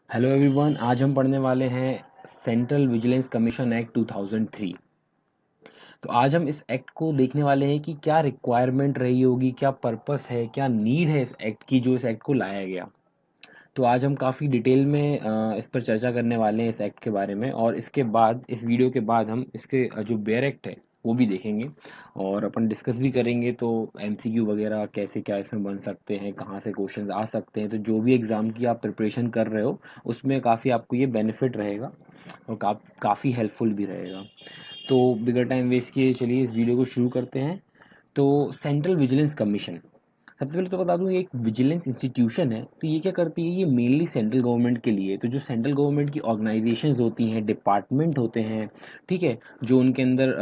Hello everyone, आज हम पढ़ने वाले हैं सेंट्रल विजिलेंस कमीशन एक्ट 2003। तो आज हम इस एक्ट को देखने वाले हैं कि क्या रिक्वायरमेंट रही होगी, क्या पर्पस है, क्या नीड है इस एक्ट की जो इस एक्ट को लाया गया। तो आज हम काफ़ी डिटेल में इस पर चर्चा करने वाले हैं इस एक्ट के बारे में, और इसके बाद इस वीडियो के बाद हम इसके जो बेयर एक्ट है वो भी देखेंगे और अपन डिस्कस भी करेंगे। तो एमसीक्यू वगैरह कैसे क्या इसमें बन सकते हैं, कहाँ से क्वेश्चंस आ सकते हैं, तो जो भी एग्ज़ाम की आप प्रिपरेशन कर रहे हो उसमें काफ़ी आपको ये बेनिफिट रहेगा और काफ़ी हेल्पफुल भी रहेगा। तो बिगर टाइम वेस्ट किए चलिए इस वीडियो को शुरू करते हैं। तो सेंट्रल विजिलेंस कमीशन, सबसे पहले तो बता दूं, ये एक विजिलेंस इंस्टीट्यूशन है। तो ये क्या करती है, ये मेनली सेंट्रल गवर्नमेंट के लिए, तो जो सेंट्रल गवर्नमेंट की ऑर्गेनाइजेशंस होती हैं, डिपार्टमेंट होते हैं, ठीक है, जो उनके अंदर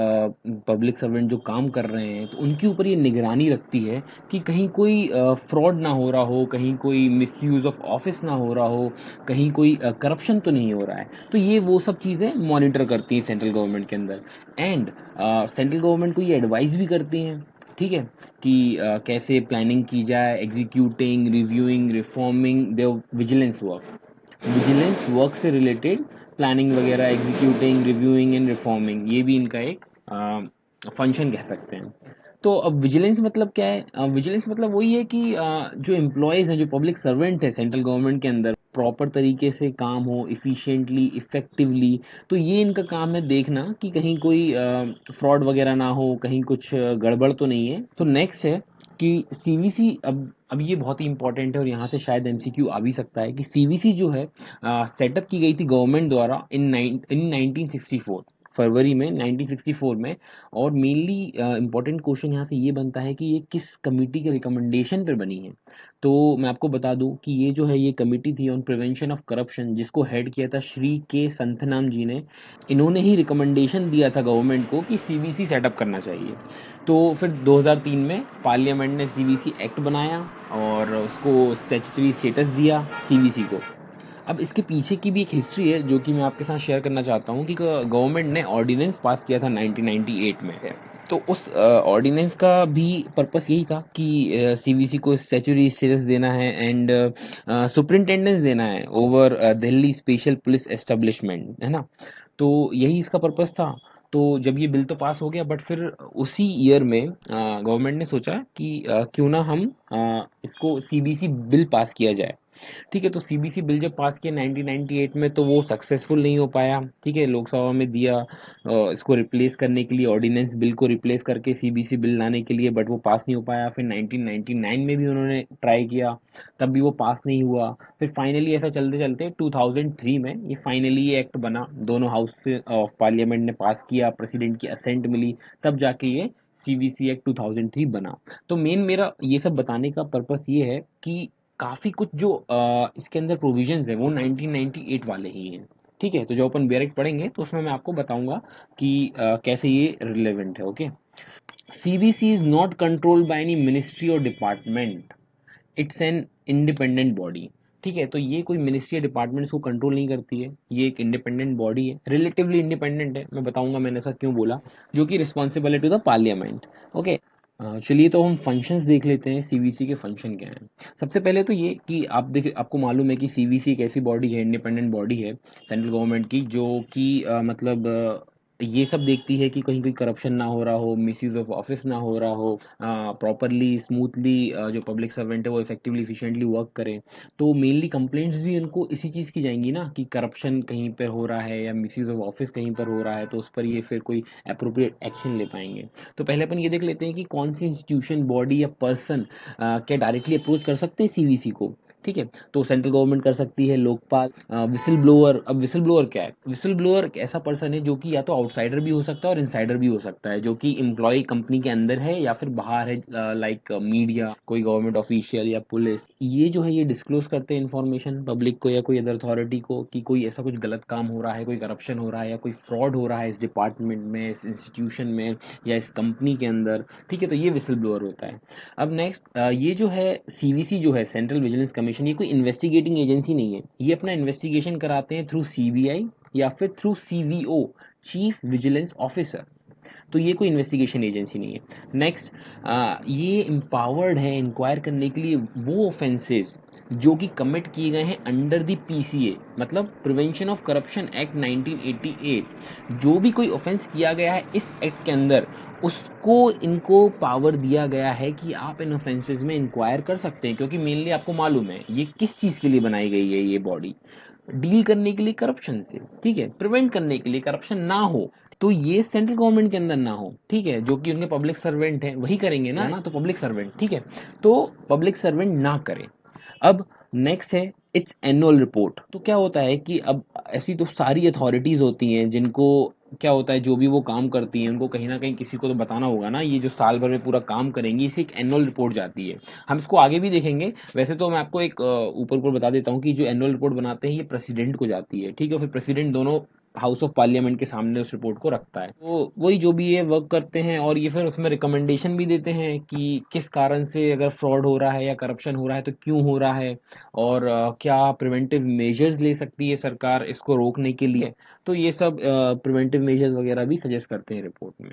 पब्लिक सर्वेंट जो काम कर रहे हैं, तो उनके ऊपर ये निगरानी रखती है कि कहीं कोई फ्रॉड ना हो रहा हो, कहीं कोई मिसयूज ऑफ ऑफिस ना हो रहा हो, कहीं कोई करप्शन तो नहीं हो रहा है। तो ये वो सब चीज़ें मॉनिटर करती हैं सेंट्रल गवर्नमेंट के अंदर। एंड सेंट्रल गवर्नमेंट को ये एडवाइस भी करती हैं, ठीक है, कि कैसे प्लानिंग की जाए, executing, reviewing, reforming the vigilance work. Vigilance work से रिलेटेड प्लानिंग वगैरह, एग्जीक्यूटिंग, रिव्यूइंग एंड रिफॉर्मिंग, ये भी इनका एक फंक्शन कह सकते हैं। तो अब विजिलेंस मतलब क्या है? विजिलेंस मतलब वही है कि जो एम्प्लॉयज़ हैं, जो पब्लिक सर्वेंट है सेंट्रल गवर्नमेंट के अंदर, प्रॉपर तरीके से काम हो, इफ़िशिएंटली, इफ़ेक्टिवली। तो ये इनका काम है देखना कि कहीं कोई फ्रॉड वगैरह ना हो, कहीं कुछ गड़बड़ तो नहीं है। तो नेक्स्ट है कि सीवीसी, अब ये बहुत ही इंपॉर्टेंट है और यहाँ से शायद एमसीक्यू आ भी सकता है कि सीवीसी जो है सेटअप की गई थी गवर्नमेंट द्वारा इन 1964, फरवरी में 1964 में। और मेनली इंपॉर्टेंट क्वेश्चन यहाँ से ये बनता है कि ये किस कमिटी के रिकमेंडेशन पर बनी है। तो मैं आपको बता दूं कि ये जो है, ये कमिटी थी ऑन प्रिवेंशन ऑफ करप्शन, जिसको हेड किया था श्री के संथनाम जी ने। इन्होंने ही रिकमेंडेशन दिया था गवर्नमेंट को कि सीवीसी सेटअप करना चाहिए। तो फिर 2003 में पार्लियामेंट ने सीवीसी एक्ट बनाया और उसको स्टैट्यूटरी स्टेटस दिया सीवीसी को। अब इसके पीछे की भी एक हिस्ट्री है जो कि मैं आपके साथ शेयर करना चाहता हूँ कि गवर्नमेंट ने ऑर्डिनेंस पास किया था 1998 में। तो उस ऑर्डिनेंस का भी पर्पस यही था कि सीवीसी को स्टैट्यूटरी स्टेटस देना है एंड सुपरिंटेंडेंस देना है over Delhi special police establishment, है ना। तो यही इसका पर्पस था। तो जब ये बिल तो पास हो गया, बट फिर उसी ईयर में गवर्नमेंट ने सोचा कि क्यों ना हम इसको सीबीसी बिल पास किया जाए। ठीक है, तो सीबीसी बिल जब पास किया 1998 में, तो वो सक्सेसफुल नहीं हो पाया। ठीक है, लोकसभा में दिया इसको रिप्लेस करने के लिए, ऑर्डिनेंस बिल को रिप्लेस करके सीबीसी बिल लाने के लिए, बट वो पास नहीं हो पाया। फिर 1999 में भी उन्होंने ट्राई किया, तब भी वो पास नहीं हुआ। फिर फाइनली ऐसा चलते चलते 2003 में ये फाइनली ये एक्ट बना, दोनों हाउस से ऑफ पार्लियामेंट ने पास किया, प्रेसिडेंट की असेंट मिली, तब जाके ये सीबीसी एक्ट 2003 बना। तो मेन मेरा ये सब बताने का पर्पस ये है कि काफ़ी कुछ जो इसके अंदर प्रोविजंस है वो 1998 वाले ही हैं। ठीक है, तो जो अपन डायरेक्ट पढ़ेंगे तो उसमें मैं आपको बताऊंगा कि कैसे ये रिलेवेंट है। Okay, CBC is not controlled by any ministry और department, it's an independent body. ठीक है, तो ये कोई मिनिस्ट्री या डिपार्टमेंट्स को कंट्रोल नहीं करती है, ये एक इंडिपेंडेंट बॉडी है, रिलेटिवली इंडिपेंडेंट है, मैं बताऊंगा मैंने ऐसा क्यों बोला, जो कि रिस्पॉन्सिबल है टू द पार्लियामेंट। ओके, चलिए तो हम फंक्शंस देख लेते हैं, सीवीसी के फंक्शन क्या हैं। सबसे पहले तो ये कि आप देखिए, आपको मालूम है कि सीवीसी एक ऐसी बॉडी है, इंडिपेंडेंट बॉडी है सेंट्रल गवर्नमेंट की, जो कि मतलब ये सब देखती है कि कहीं कोई करप्शन ना हो रहा हो, मिसयूज ऑफ ऑफिस ना हो रहा हो, प्रॉपरली स्मूथली जो पब्लिक सर्वेंट है वो इफेक्टिवली इफिशिएंटली वर्क करें। तो मेनली कंप्लेंट्स भी उनको इसी चीज़ की जाएंगी ना, कि करप्शन कहीं पर हो रहा है या मिसयूज ऑफ ऑफिस कहीं पर हो रहा है, तो उस पर ये फिर कोई अप्रोप्रिएट एक्शन ले पाएंगे। तो पहले अपन ये देख लेते हैं कि कौन सी इंस्टीट्यूशन, बॉडी या पर्सन क्या डायरेक्टली अप्रोच कर सकते हैं सीवीसी को। ठीक है, तो सेंट्रल गवर्नमेंट कर सकती है, लोकपाल, विसिल ब्लोअर। अब विसिल ब्लोअर क्या है? विसिल ब्लोअर एक ऐसा पर्सन है जो कि या तो आउटसाइडर भी हो सकता है और इनसाइडर भी हो सकता है, जो कि एम्प्लॉय कंपनी के अंदर है या फिर बाहर है, लाइक मीडिया, कोई गवर्नमेंट ऑफिशियल या पुलिस। ये जो है ये डिस्क्लोज करते हैं इन्फॉर्मेशन पब्लिक को या कोई अदर अथॉरिटी को कि कोई ऐसा कुछ गलत काम हो रहा है, कोई करप्शन हो रहा है या कोई फ्रॉड हो रहा है इस डिपार्टमेंट में, इस इंस्टीट्यूशन में या इस कंपनी के अंदर। ठीक है, तो ये विसिल ब्लोअर होता है। अब नेक्स्ट, ये जो है सीवीसी जो है, सेंट्रल विजिलेंस कमीशन, ये कोई इन्वेस्टिगेटिंग एजेंसी नहीं है। ये अपना इन्वेस्टिगेशन कराते हैं थ्रू सीबीआई या फिर थ्रू सीवीओ, चीफ विजिलेंस ऑफिसर। तो ये कोई इन्वेस्टिगेशन एजेंसी नहीं है। नेक्स्ट, ये एम्पावर्ड है इंक्वायर करने के लिए वो ऑफेंसेस जो कि कमिट किए गए हैं अंडर द पीसीए, मतलब प्रिवेंशन ऑफ करप्शन एक्ट 1988। जो भी कोई ऑफेंस किया गया है इस एक्ट के अंदर, उसको इनको पावर दिया गया है कि आप इन ऑफेंसेस में इंक्वायर कर सकते हैं, क्योंकि मेनली आपको मालूम है ये किस चीज़ के लिए बनाई गई है, ये बॉडी डील करने के लिए करप्शन से, ठीक है, प्रिवेंट करने के लिए करप्शन ना हो। तो ये सेंट्रल गवर्नमेंट के अंदर ना हो, ठीक है, जो कि उनके पब्लिक सर्वेंट हैं वही करेंगे ना, तो पब्लिक सर्वेंट, ठीक है, तो पब्लिक सर्वेंट ना करें। अब नेक्स्ट है इट्स एनुअल रिपोर्ट। तो क्या होता है कि अब ऐसी तो सारी अथॉरिटीज होती हैं जिनको क्या होता है, जो भी वो काम करती हैं उनको कहीं ना कहीं किसी को तो बताना होगा ना, ये जो साल भर में पूरा काम करेंगी, इसे एक एनुअल रिपोर्ट जाती है। हम इसको आगे भी देखेंगे। वैसे तो मैं आपको एक ऊपर ऊपर बता देता हूँ कि जो एनुअल रिपोर्ट बनाते हैं ये प्रेसिडेंट को जाती है, ठीक है, फिर प्रेसिडेंट दोनों हाउस ऑफ पार्लियामेंट के सामने उस रिपोर्ट को रखता है। तो वही जो भी ये वर्क करते हैं और ये फिर उसमें रिकमेंडेशन भी देते हैं कि किस कारण से अगर फ्रॉड हो रहा है या करप्शन हो रहा है तो क्यों हो रहा है, और क्या प्रिवेंटिव मेजर्स ले सकती है सरकार इसको रोकने के लिए। तो ये सब प्रिवेंटिव मेजर्स वगैरह भी सजेस्ट करते हैं रिपोर्ट में।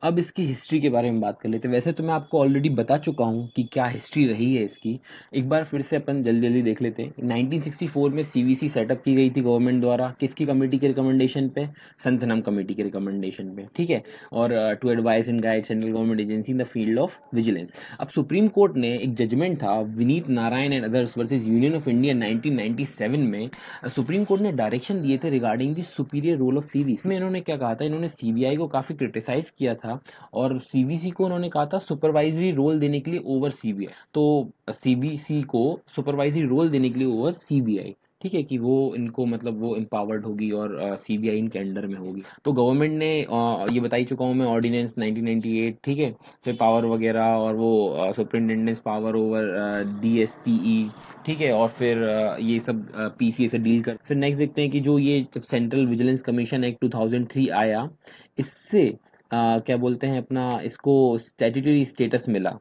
अब इसकी हिस्ट्री के बारे में बात कर लेते हैं। वैसे तो मैं आपको ऑलरेडी बता चुका हूँ कि क्या हिस्ट्री रही है इसकी। एक बार फिर से अपन जल्दी जल्दी देख लेते हैं। 1964 में सीवीसी सेटअप की गई थी गवर्नमेंट द्वारा, किसकी कमेटी के रिकमेंडेशन पे, संतनम कमेटी के रिकमेंडेशन पे, ठीक है, और to advise and guide central government agency in the field of vigilance. अब सुप्रीम कोर्ट ने एक जजमेंट था Vineet Narayan and others versus Union of India 1997 में, सुप्रीम कोर्ट ने डायरेक्शन दिए थे regarding the superior role of CVC में। इन्होंने क्या कहा था, इन्होंने सीबीआई को काफी क्रिटिसाइज किया था और सीबीसी को उन्होंने कहा था सुपरवाइजरी रोल देने के लिए ओवर सीबीआई। तो सीबीसी को सुपरवाइजरी रोल देने के लिए ओवर सीबीआई, ठीक है, कि वो इनको मतलब वो एम्पावर्ड होगी और सीबीआई इनके अंडर में होगी। तो गवर्नमेंट ने ये बता ही चुका हूँ मैं, ऑर्डिनेंस 1998, ठीक है, फिर पावर वगैरह और वो सुपरिटेंडेंस पावर ओवर डीएसपीई, ठीक है, और फिर ये सब पीसीए से डील कर। फिर नेक्स्ट देखते हैं कि जो ये सेंट्रल विजिलेंस कमीशन एक्ट 2003 आया, इससे क्या बोलते हैं अपना, इसको स्टैट्यूटरी स्टेटस मिला,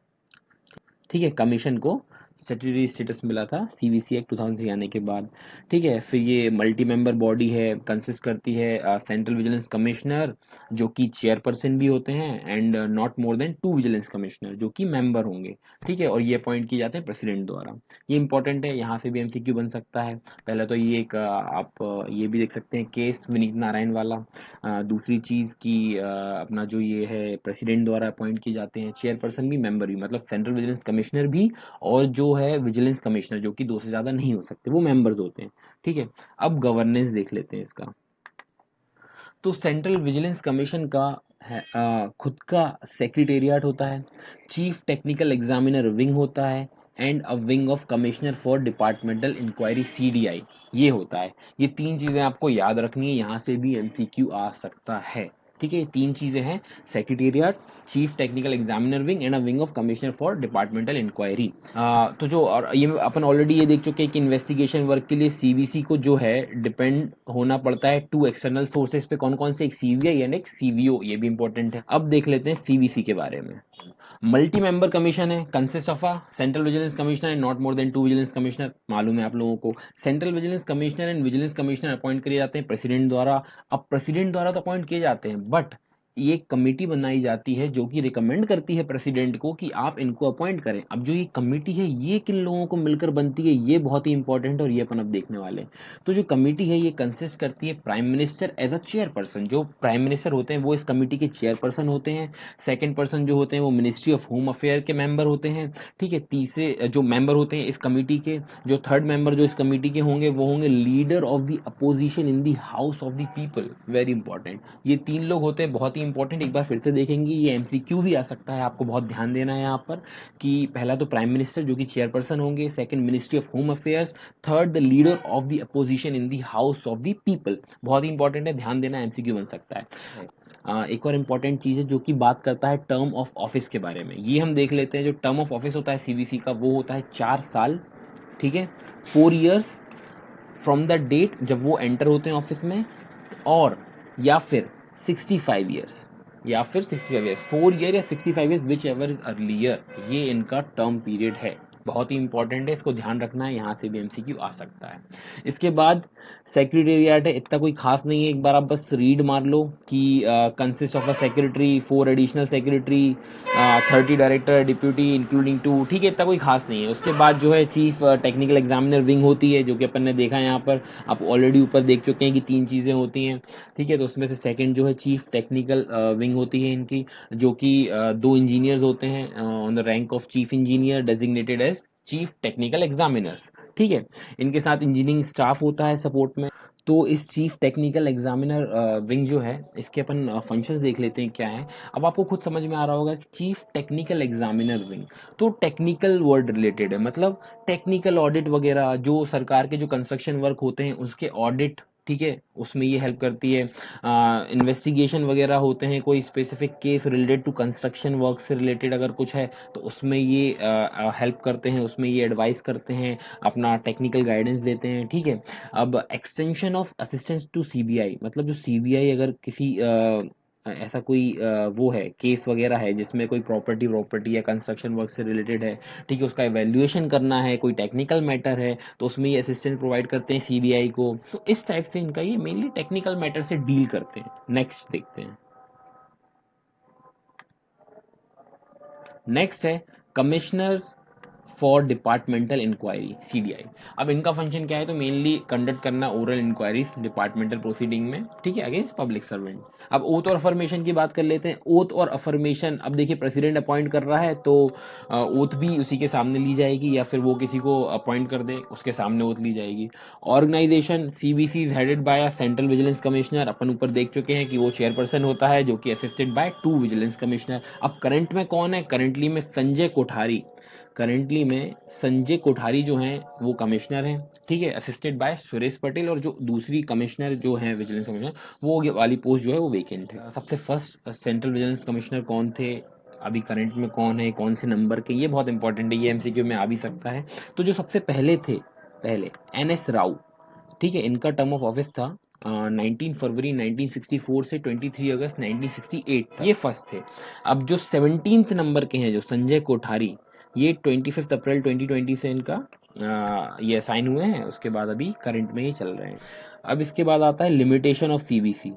ठीक है, कमीशन को स्टैट्यूटरी स्टेटस मिला था सीवीसी एक्ट 2003 आने के बाद, ठीक है। फिर ये मल्टी मेंबर बॉडी है, कंसिस्ट करती है सेंट्रल विजिलेंस कमिश्नर जो कि चेयरपर्सन भी होते हैं, and not more than 2 vigilance commissioner जो कि मेंबर होंगे, ठीक है, और ये अपॉइंट किए जाते हैं प्रेसिडेंट द्वारा। ये इंपॉर्टेंट है, यहाँ से भी एमसीक्यू बन सकता है। पहले तो ये एक आप ये भी देख सकते हैं केस विनीत नारायण वाला। दूसरी चीज़ की अपना जो ये है प्रेसिडेंट द्वारा अपॉइंट किए जाते हैं, चेयरपर्सन भी मेंबर भी, मतलब सेंट्रल विजिलेंस कमिश्नर भी, और जो है विजिलेंस कमिश्नर जो कि 2 से ज़्यादा नहीं हो सकते, वो मेंबर्स होते हैं, ठीक है। अब गवर्नेंस देख लेते हैं इसका। तो सेंट्रल विजिलेंस कमीशन का खुद का सेक्रेटेरिएट होता है, चीफ टेक्निकल एग्जामिनर विंग होता है, and a wing of commissioner for departmental inquiry CDI, ये होता है। ये 3 चीज़ें आपको याद रखनी है, यहाँ से भी एमसीक्यू आ सकता है, ठीक है। ये 3 चीज़ें हैं, secretariat, chief technical examiner wing and a wing of commissioner for departmental inquiry. तो जो और ये अपन ऑलरेडी ये देख चुके हैं कि इन्वेस्टिगेशन वर्क के लिए सीबीसी को जो है डिपेंड होना पड़ता है 2 एक्सटर्नल सोर्सेज पे, कौन कौन से, एक सीबीआई एंड एक सीवीओ, ये भी इंपॉर्टेंट है। अब देख लेते हैं सीवीसी के बारे में। मल्टी मेंबर कमीशन है, consist of a central vigilance commissioner and not more than 2 vigilance commissioner, मालूम है आप लोगों को। Central vigilance commissioner and vigilance commissioner appoint किए जाते हैं प्रेसिडेंट द्वारा। अब प्रेसिडेंट द्वारा तो अपॉइंट किए जाते हैं, बट ये कमेटी बनाई जाती है जो कि रिकमेंड करती है प्रेसिडेंट को कि आप इनको अपॉइंट करें। अब जो ये कमेटी है ये किन लोगों को मिलकर बनती है, ये बहुत ही इंपॉर्टेंट है और ये अपन अब देखने वाले हैं। तो जो कमेटी है ये कंसिस्ट करती है prime minister as a chairperson, जो प्राइम मिनिस्टर होते हैं वो इस कमेटी के चेयरपर्सन होते हैं। सेकंड पर्सन जो होते हैं वो मिनिस्ट्री ऑफ होम अफेयर के मेंबर होते हैं, ठीक है। तीसरे जो मेंबर होते हैं इस कमेटी के, जो थर्ड मेंबर जो इस कमेटी के होंगे वो होंगे leader of the opposition in the house of the people, very important. ये 3 लोग होते हैं, बहुत ही इंपॉर्टेंट। एक बार फिर से देखेंगे, ये एमसीक्यू भी आ सकता है, आपको बहुत ध्यान देना है यहाँ पर कि पहला तो प्राइम मिनिस्टर जो कि चेयरपर्सन होंगे, second ministry of home affairs, third the leader of the opposition in the house of the people, बहुत ही इंपॉर्टेंट है, ध्यान देना, एमसीक्यू बन सकता है। एक और इम्पॉर्टेंट चीज़ है जो कि बात करता है टर्म ऑफ ऑफिस के बारे में, ये हम देख लेते हैं। जो टर्म ऑफ ऑफिस होता है सीबीसी का वो होता है 4 साल, ठीक है, 4 इयर्स फ्रॉम द डेट जब वो एंटर होते हैं ऑफिस में, और या फिर 65 ईयर्स, या फिर 65 ईयर्स, 4 ईयर या 65 years, which ever is earlier, ये इनका टर्म पीरियड है, बहुत ही इंपॉर्टेंट है, इसको ध्यान रखना है, यहाँ से भी एमसीक्यू आ सकता है। इसके बाद सेक्रेटेरिएट है, इतना कोई खास नहीं है, एक बार आप बस रीड मार लो कि consist of a secretary, 4 additional secretary, 30 director deputy including 2, ठीक है, इतना कोई खास नहीं है। उसके बाद जो है चीफ टेक्निकल एग्जामिनर विंग होती है, जो कि अपन ने देखा है यहाँ पर, आप ऑलरेडी ऊपर देख चुके हैं कि 3 चीज़ें होती हैं, ठीक है। तो उसमें से सेकंड जो है चीफ टेक्निकल विंग होती है इनकी, जो कि 2 इंजीनियर्स होते हैं on the rank of chief engineer designated as chief technical examiners, ठीक है। इनके साथ इंजीनियरिंग स्टाफ होता है सपोर्ट में। तो इस चीफ टेक्निकल एग्जामिनर विंग जो है, इसके अपन फंक्शंस देख लेते हैं क्या है। अब आपको खुद समझ में आ रहा होगा कि चीफ टेक्निकल एग्जामिनर विंग, तो टेक्निकल वर्ड रिलेटेड है, मतलब टेक्निकल ऑडिट वगैरह, जो सरकार के जो कंस्ट्रक्शन वर्क होते हैं उसके ऑडिट, ठीक है, उसमें ये हेल्प करती है। इन्वेस्टिगेशन वगैरह होते हैं, कोई specific case related to construction work से रिलेटेड अगर कुछ है तो उसमें ये हेल्प करते हैं, उसमें ये एडवाइस करते हैं, अपना टेक्निकल गाइडेंस देते हैं, ठीक है। अब extension of assistance to CBI, मतलब जो सीबीआई अगर किसी ऐसा कोई वो है केस वगैरह है जिसमें कोई प्रॉपर्टी या कंस्ट्रक्शन वर्क से रिलेटेड है, ठीक है, उसका एवेल्युएशन करना है, कोई टेक्निकल मैटर है, तो उसमें ये असिस्टेंस प्रोवाइड करते हैं सीबीआई को। तो इस टाइप से इनका ये मेनली टेक्निकल मैटर से डील करते हैं। नेक्स्ट देखते हैं। नेक्स्ट है commissioner for departmental inquiry, CDI. अब इनका फंक्शन क्या है, तो मेनली कंडक्ट करना ओरल इंक्वायरीज डिपार्टमेंटल प्रोसीडिंग में, ठीक है, अगेंस्ट पब्लिक सर्वेंट। अब ओथ और अफर्मेशन की बात कर लेते हैं। ओथ और अफर्मेशन, अब देखिए प्रेसिडेंट अपॉइंट कर रहा है तो ओथ भी उसी के सामने ली जाएगी, या फिर वो किसी को अपॉइंट कर दे उसके सामने ओथ ली जाएगी। Organisation CBC is headed by a central vigilance commissioner, अपन ऊपर देख चुके हैं कि वो चेयरपर्सन होता है, जो कि असिस्टेड बाय 2 विजिलेंस कमिश्नर। अब करंट में कौन है, करंटली में संजय कोठारी, करंटली में संजय कोठारी जो हैं वो कमिश्नर हैं, ठीक है, असिस्टेड बाय सुरेश पटेल, और जो दूसरी कमिश्नर जो हैं विजिलेंस कमिश्नर, वो वाली पोस्ट जो है वो वेकेंट है। सबसे फर्स्ट सेंट्रल विजिलेंस कमिश्नर कौन थे, अभी करंट में कौन है, कौन से नंबर के, ये बहुत इंपॉर्टेंट है, ये एमसीक्यू में आ भी सकता है। तो जो सबसे पहले थे, पहले एनएस राव, ठीक है, इनका टर्म ऑफ ऑफिस था 19 फरवरी 1964 से 23 अगस्त 1968 तक, ये फर्स्ट थे। अब जो 17th नंबर के हैं जो संजय कोठारी, ये 25 अप्रैल 2020 से इनका ये असाइन हुए हैं, उसके बाद अभी करंट में ही चल रहे हैं। अब इसके बाद आता है limitation of CBC.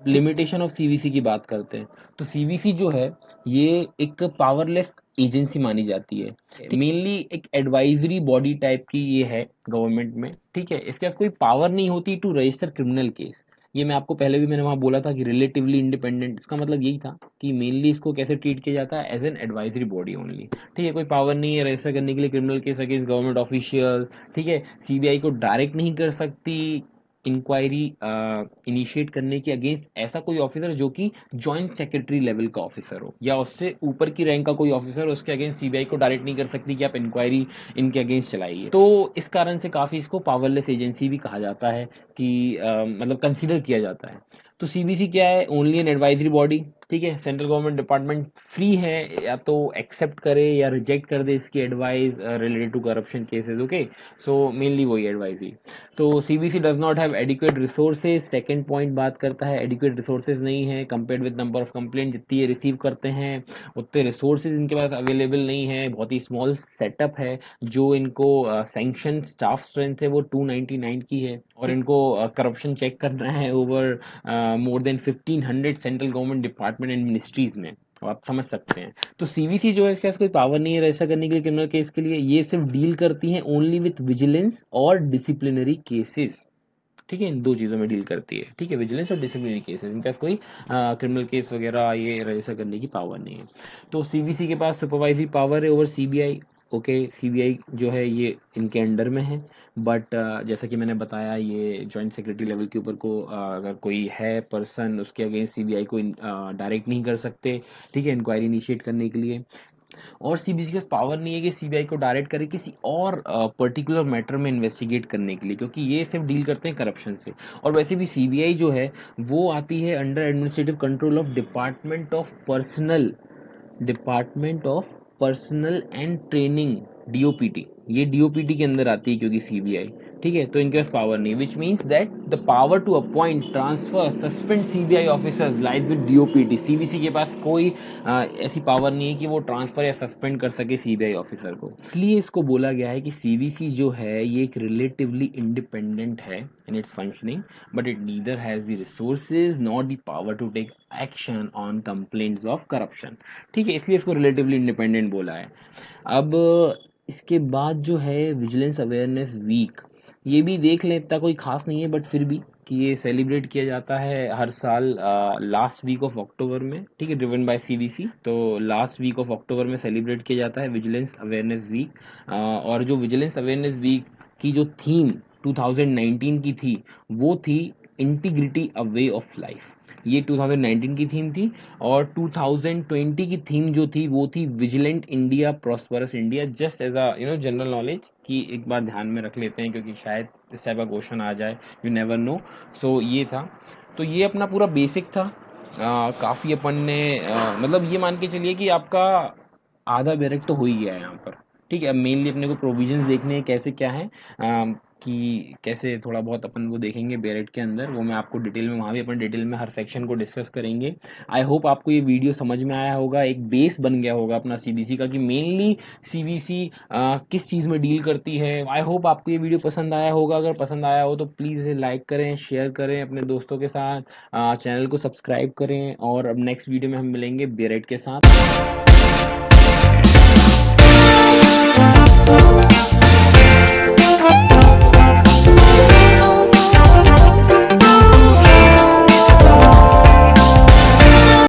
Limitation of CBC की बात करते हैं, तो सीबीसी जो है ये एक पावरलेस एजेंसी मानी जाती है, मेनली एक एडवाइजरी बॉडी टाइप की ये है गवर्नमेंट में, ठीक है। इसके पास कोई पावर नहीं होती टू रजिस्टर क्रिमिनल केस। ये मैं आपको पहले भी मैंने वहां बोला था कि रिलेटिवली इंडिपेंडेंट, इसका मतलब यही था कि मेनली इसको कैसे ट्रीट किया जाता है, as an advisory body only, ठीक है। कोई पावर नहीं है रजिस्टर करने के लिए criminal case against government officials, ठीक है। सीबीआई को डायरेक्ट नहीं कर सकती इंक्वायरी इनिशिएट करने की अगेंस्ट ऐसा कोई ऑफिसर जो कि जॉइंट सेक्रेटरी लेवल का ऑफिसर हो, या उससे ऊपर की रैंक का कोई ऑफिसर, उसके अगेंस्ट सीबीआई को डायरेक्ट नहीं कर सकती कि आप इंक्वायरी इनके अगेंस्ट चलाइए। तो इस कारण से काफ़ी इसको पावरलेस एजेंसी भी कहा जाता है कि मतलब कंसिडर किया जाता है। तो सीबीसी क्या है, ओनली एन एडवाइजरी बॉडी, ठीक है। सेंट्रल गवर्नमेंट डिपार्टमेंट फ्री है या तो एक्सेप्ट करे या रिजेक्ट कर दे इसकी advice related to corruption cases, okay. So mainly वही एडवाइजरी। तो CBC does not have adequate resources, second point बात करता है, एडिक्वेट रिसोर्सेज नहीं है compared with number of complaint, जितनी ये रिसीव करते हैं उतने रिसोर्सेज इनके पास अवेलेबल नहीं है, बहुत ही स्मॉल सेटअप है। जो इनको सैंक्शन स्टाफ स्ट्रेंथ है वो 299 की है, और इनको करप्शन चेक करना है over more than 1500 central government department and ministries में, तो आप समझ सकते हैं। तो सीवीसी जो है इसके पास कोई पावर नहीं है रजिस्टर करने के लिए क्रिमिनल केस के लिए, ये सिर्फ डील करती है ओनली विथ विजिलेंस और डिसिप्लिनरी केसेस, ठीक है, इन 2 चीज़ों में डील करती है, ठीक है, विजिलेंस और डिसिप्लिनरी केसेस। इनके पास कोई क्रिमिनल केस वगैरह ये रजिस्टर करने की पावर नहीं है। तो सीबीसी के पास सुपरवाइजरी पावर है ओवर सीबीआई, ओके। सीबीआई जो है ये इनके अंडर में है, बट जैसा कि मैंने बताया ये जॉइंट सेक्रेटरी लेवल के ऊपर को अगर कोई है पर्सन, उसके अगेंस्ट सीबीआई को डायरेक्ट नहीं कर सकते, ठीक है, इंक्वायरी इनिशिएट करने के लिए। और सीबीसी के पास पावर नहीं है कि सीबीआई को डायरेक्ट करे किसी और पर्टिकुलर मैटर में इन्वेस्टिगेट करने के लिए, क्योंकि ये सिर्फ डील करते हैं करप्शन से। और वैसे भी सीबीआई जो है वो आती है under administrative control of department of personal and training, DOPT, ये डीओपीटी के अंदर आती है क्योंकि सीबीआई, ठीक है, तो इनके पास पावर नहीं, which means that the power to appoint, transfer, suspend CBI officers lies with DOPT. CVC के पास कोई ऐसी पावर नहीं है कि वो ट्रांसफर या सस्पेंड कर सके सीबीआई ऑफिसर को। इसलिए इसको बोला गया है कि सीवीसी जो है ये एक रिलेटिवली इंडिपेंडेंट है in its functioning, but it neither has the resources not the power to take action on complaints of corruption. ठीक है, इसलिए इसको रिलेटिवली इंडिपेंडेंट बोला है। अब इसके बाद जो है विजिलेंस अवेयरनेस वीक, ये भी देख लें, इतना कोई खास नहीं है बट फिर भी कि ये सेलिब्रेट किया जाता है हर साल लास्ट वीक ऑफ अक्टूबर में। ठीक है, ड्रिवन बाय सीबीसी, तो लास्ट वीक ऑफ अक्टूबर में सेलिब्रेट किया जाता है विजिलेंस अवेयरनेस वीक। और जो विजिलेंस अवेयरनेस वीक की जो थीम 2019 की थी वो थी integrity a way of life. ये 2019 की थीम थी। और 2020 की थीम जो थी वो थी vigilant India prosperous India. Just as a general knowledge कि एक बार ध्यान में रख लेते हैं क्योंकि शायद इस टाइप का क्वेश्चन आ जाए, यू नेवर नो। सो ये था, तो ये अपना पूरा बेसिक था। काफ़ी अपन ने मतलब ये मान के चलिए कि आपका आधा बैरक तो हो ही गया है यहाँ पर। ठीक है, अब मेनली अपने को प्रोविजंस देखने हैं कैसे क्या है, कि कैसे थोड़ा बहुत अपन वो देखेंगे बैरेट के अंदर, वो मैं आपको डिटेल में, वहाँ भी अपन डिटेल में हर सेक्शन को डिस्कस करेंगे। आई होप आपको ये वीडियो समझ में आया होगा, एक बेस बन गया होगा अपना सीबीसी का कि मेनली सीबीसी किस चीज़ में डील करती है। आई होप आपको ये वीडियो पसंद आया होगा। अगर पसंद आया हो तो प्लीज़ इसे लाइक करें, शेयर करें अपने दोस्तों के साथ, चैनल को सब्सक्राइब करें, और अब नेक्स्ट वीडियो में हम मिलेंगे बैरेट के साथ।